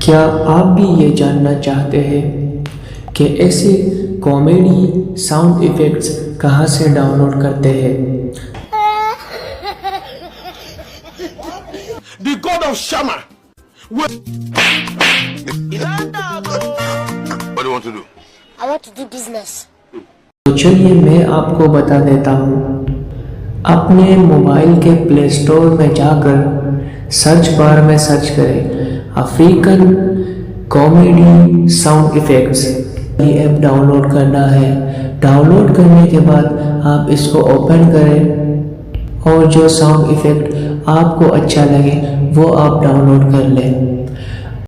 क्या आप भी ये जानना चाहते हैं कि ऐसे कॉमेडी साउंड इफ़ेक्ट्स कहाँ से डाउनलोड करते हैं? The god of Shama. What do you want to do? I want to do business. तो चलिए मैं आपको बता देता हूँ। अपने मोबाइल के प्ले स्टोर में जाकर सर्च बार में सर्च करें अफ्रीकन कॉमेडी साउंड इफ़ेक्ट्स। ये ऐप डाउनलोड करना है। डाउनलोड करने के बाद आप इसको ओपन करें और जो साउंड इफ़ेक्ट आपको अच्छा लगे वो आप डाउनलोड कर लें।